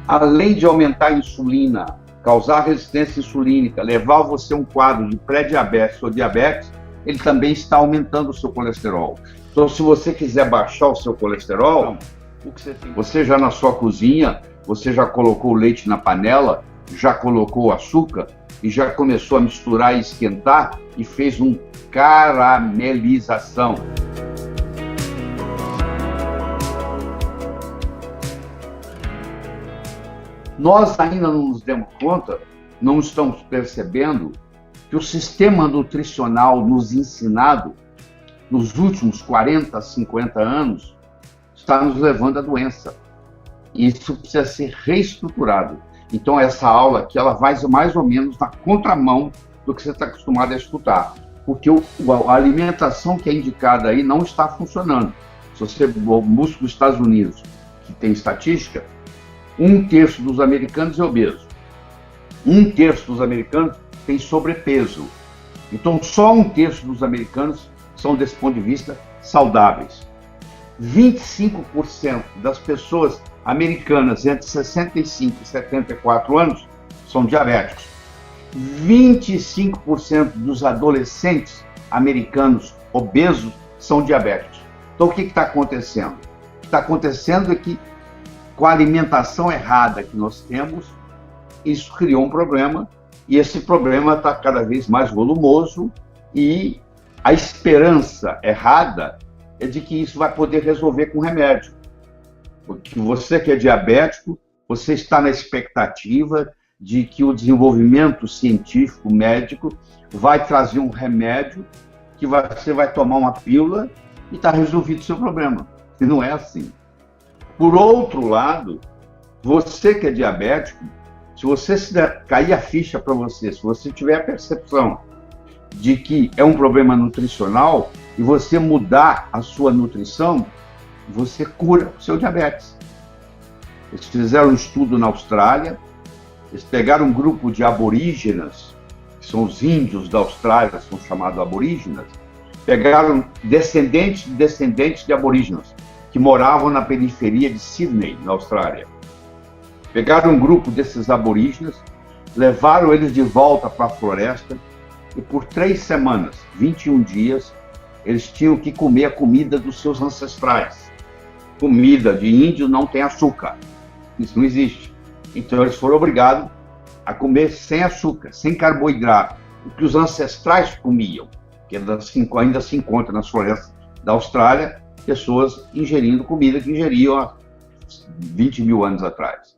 além de aumentar a insulina, causar resistência insulínica, levar você a um quadro de pré-diabetes ou diabetes, ele também está aumentando o seu colesterol. Então, se você quiser baixar o seu colesterol, você já na sua cozinha, você já colocou o leite na panela, já colocou o açúcar e já começou a misturar e esquentar e fez uma caramelização. Nós ainda não nos demos conta, não estamos percebendo que o sistema nutricional nos ensinado nos últimos 40, 50 anos está nos levando à doença. Isso precisa ser reestruturado. Então essa aula aqui, ela vai mais ou menos na contramão do que você está acostumado a escutar. Porque a alimentação que é indicada aí não está funcionando. Se você busca os Estados Unidos, que tem estatística, 1/3 dos americanos é obeso. 1/3 dos americanos tem sobrepeso. Então, só 1/3 dos americanos são, desse ponto de vista, saudáveis. 25% das pessoas americanas entre 65 e 74 anos são diabéticos. 25% dos adolescentes americanos obesos são diabéticos. Então, o que está acontecendo? O que está acontecendo é que, com a alimentação errada que nós temos, isso criou um problema, e esse problema está cada vez mais volumoso, e a esperança errada é de que isso vai poder resolver com remédio. Porque você que é diabético, você está na expectativa de que o desenvolvimento científico médico vai trazer um remédio que você vai tomar uma pílula e está resolvido o seu problema. E não é assim. Por outro lado, você que é diabético, se você cair a ficha para você, se você tiver a percepção de que é um problema nutricional e você mudar a sua nutrição, você cura o seu diabetes. Eles fizeram um estudo na Austrália, eles pegaram um grupo de aborígenas, que são os índios da Austrália, são chamados aborígenas, pegaram descendentes de aborígenas, que moravam na periferia de Sydney, na Austrália. Pegaram um grupo desses aborígenes, levaram eles de volta para a floresta e por 3 semanas, 21 dias, eles tinham que comer a comida dos seus ancestrais. Comida de índio não tem açúcar. Isso não existe. Então eles foram obrigados a comer sem açúcar, sem carboidrato, o que os ancestrais comiam, que ainda se encontra nas florestas da Austrália, pessoas ingerindo comida que ingeriam há 20 mil anos atrás.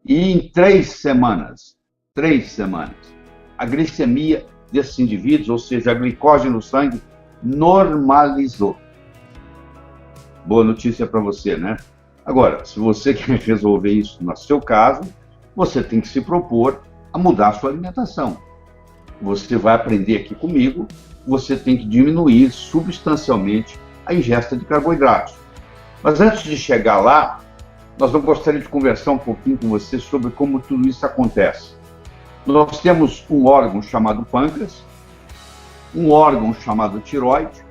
E em 3 semanas, a glicemia desses indivíduos, ou seja, a glicose no sangue, normalizou. Boa notícia para você, né? Agora, se você quer resolver isso no seu caso, você tem que se propor a mudar a sua alimentação. Você vai aprender aqui comigo, você tem que diminuir substancialmente a ingesta de carboidratos. Mas antes de chegar lá, nós vamos gostaria de conversar um pouquinho com você sobre como tudo isso acontece. Nós temos um órgão chamado pâncreas, um órgão chamado tireoide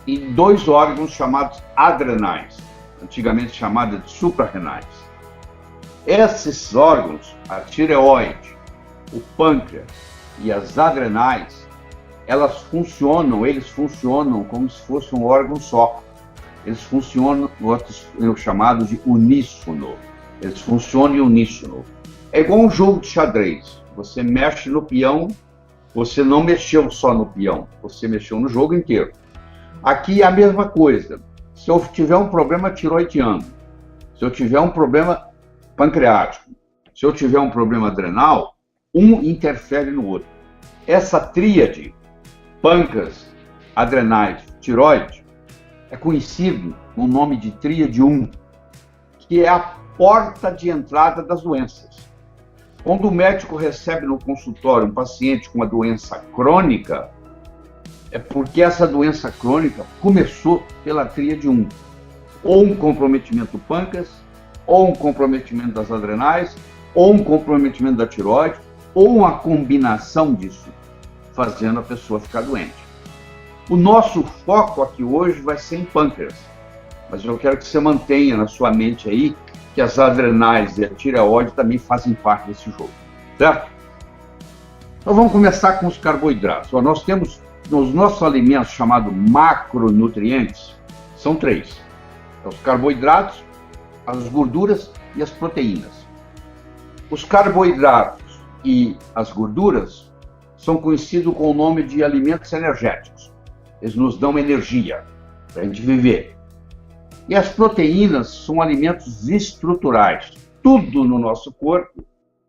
e 2 órgãos chamados adrenais, antigamente chamados de suprarrenais. Esses órgãos, a tireoide, o pâncreas e as adrenais, eles funcionam como se fosse um órgão só. Eles funcionam, outros chamados de uníssono. Eles funcionam em uníssono. É igual um jogo de xadrez. Você mexe no peão, você não mexeu só no peão, você mexeu no jogo inteiro. Aqui é a mesma coisa. Se eu tiver um problema tiroidiano, se eu tiver um problema pancreático, se eu tiver um problema adrenal, um interfere no outro. Essa tríade, pâncreas, adrenais, tireoide, é conhecido no nome de tríade 1, que é a porta de entrada das doenças. Quando o médico recebe no consultório um paciente com uma doença crônica, é porque essa doença crônica começou pela tríade 1. Ou um comprometimento do pâncreas, ou um comprometimento das adrenais, ou um comprometimento da tireoide, ou uma combinação disso, fazendo a pessoa ficar doente. O nosso foco aqui hoje vai ser em pâncreas, mas eu quero que você mantenha na sua mente aí que as adrenais e a tireoide também fazem parte desse jogo, certo? Então vamos começar com os carboidratos. Nós temos nos nossos alimentos chamados macronutrientes, são 3. Os carboidratos, as gorduras e as proteínas. Os carboidratos e as gorduras são conhecidos com o nome de alimentos energéticos. Eles nos dão energia para a gente viver. E as proteínas são alimentos estruturais. Tudo no nosso corpo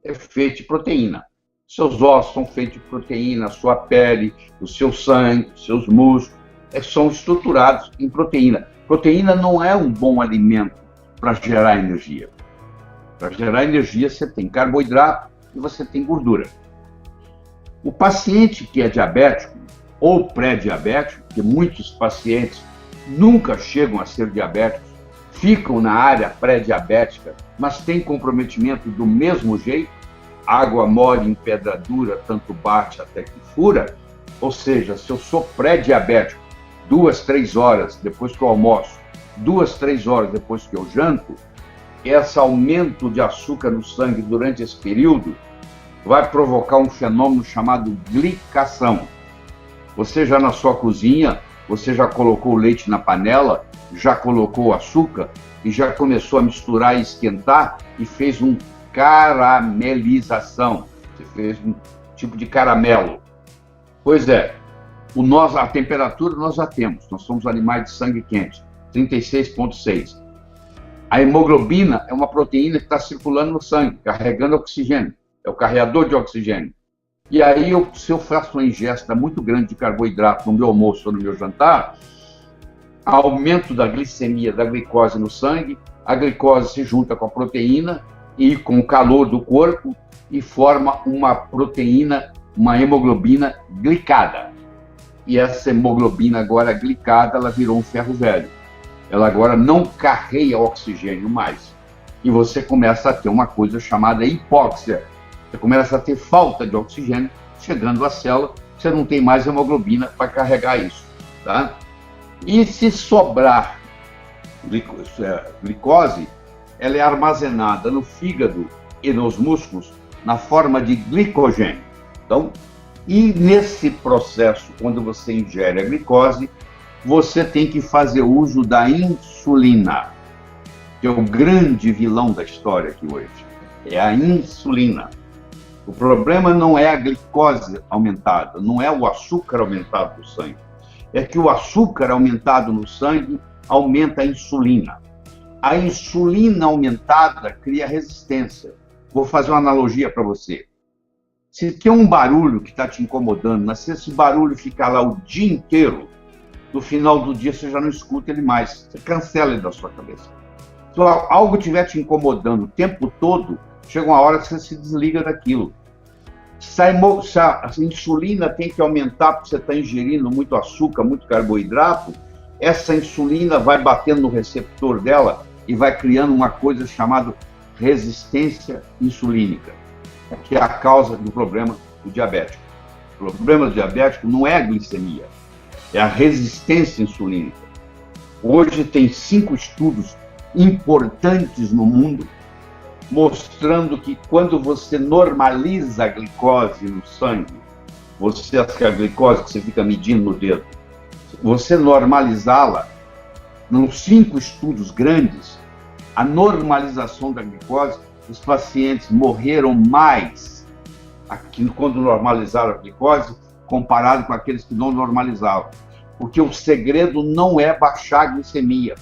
é feito de proteína. Seus ossos são feitos de proteína, a sua pele, o seu sangue, os seus músculos, são estruturados em proteína. Proteína não é um bom alimento para gerar energia. Para gerar energia, você tem carboidrato e você tem gordura. O paciente que é diabético ou pré-diabético, que muitos pacientes nunca chegam a ser diabéticos, ficam na área pré-diabética, mas têm comprometimento do mesmo jeito, água mole em pedra dura, tanto bate até que fura, ou seja, se eu sou pré-diabético, 2, 3 horas depois que eu almoço, 2, 3 horas depois que eu janto, esse aumento de açúcar no sangue durante esse período vai provocar um fenômeno chamado glicação. Você já na sua cozinha, você já colocou o leite na panela, já colocou o açúcar e já começou a misturar e esquentar e fez um caramelização. Você fez um tipo de caramelo. Pois é, a temperatura nós já temos. Nós somos animais de sangue quente, 36,6. A hemoglobina é uma proteína que está circulando no sangue, carregando oxigênio. É o carregador de oxigênio. E aí, se eu faço uma ingesta muito grande de carboidrato no meu almoço ou no meu jantar, aumento da glicemia, da glicose no sangue, a glicose se junta com a proteína e com o calor do corpo e forma uma proteína, uma hemoglobina glicada. E essa hemoglobina agora glicada, ela virou um ferro velho. Ela agora não carrega oxigênio mais. E você começa a ter uma coisa chamada hipóxia. Você começa a ter falta de oxigênio, chegando à célula, você não tem mais hemoglobina para carregar isso. Tá? E se sobrar glicose, ela é armazenada no fígado e nos músculos na forma de glicogênio. Então, e nesse processo, quando você ingere a glicose, você tem que fazer uso da insulina, que é o grande vilão da história aqui hoje. É a insulina. O problema não é a glicose aumentada, não é o açúcar aumentado no sangue. É que o açúcar aumentado no sangue aumenta a insulina. A insulina aumentada cria resistência. Vou fazer uma analogia para você. Se tem um barulho que está te incomodando, mas se esse barulho ficar lá o dia inteiro, no final do dia você já não escuta ele mais. Você cancela ele da sua cabeça. Se algo estiver te incomodando o tempo todo, chega uma hora que você se desliga daquilo. Se a insulina tem que aumentar porque você está ingerindo muito açúcar, muito carboidrato, essa insulina vai batendo no receptor dela e vai criando uma coisa chamada resistência insulínica, que é a causa do problema do diabético. O problema do diabético não é a glicemia, é a resistência insulínica. Hoje tem 5 estudos importantes no mundo mostrando que quando você normaliza a glicose no sangue, a glicose que você fica medindo no dedo, você normalizá-la, nos 5 estudos grandes, a normalização da glicose, os pacientes morreram mais quando normalizaram a glicose, comparado com aqueles que não normalizavam. Porque o segredo não é baixar a glicemia,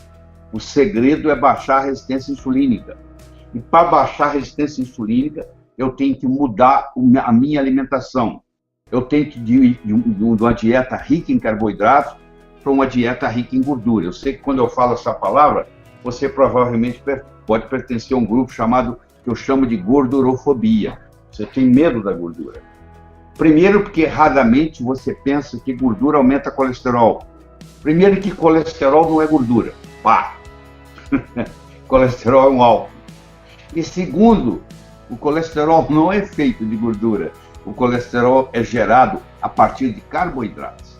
o segredo é baixar a resistência insulínica. E para baixar a resistência insulínica, eu tenho que mudar a minha alimentação. Eu tenho que ir de uma dieta rica em carboidratos para uma dieta rica em gordura. Eu sei que quando eu falo essa palavra, você provavelmente pode pertencer a um grupo chamado, que eu chamo de gordurofobia. Você tem medo da gordura. Primeiro, porque erradamente você pensa que gordura aumenta colesterol. Primeiro, que colesterol não é gordura. Pá! Colesterol é um álcool. E segundo, o colesterol não é feito de gordura. O colesterol é gerado a partir de carboidratos.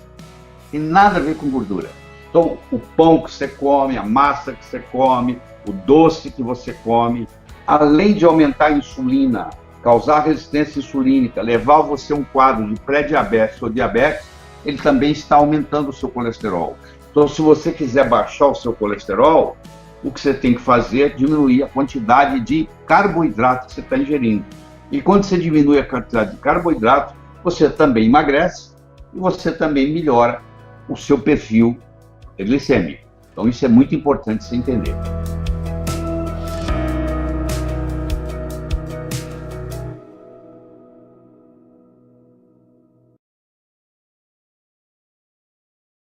Tem nada a ver com gordura. Então, o pão que você come, a massa que você come, o doce que você come, além de aumentar a insulina, causar resistência insulínica, levar você a um quadro de pré-diabetes ou diabetes, ele também está aumentando o seu colesterol. Então, se você quiser baixar o seu colesterol, o que você tem que fazer é diminuir a quantidade de carboidrato que você está ingerindo. E quando você diminui a quantidade de carboidrato, você também emagrece e você também melhora o seu perfil glicêmico. Então, isso é muito importante você entender.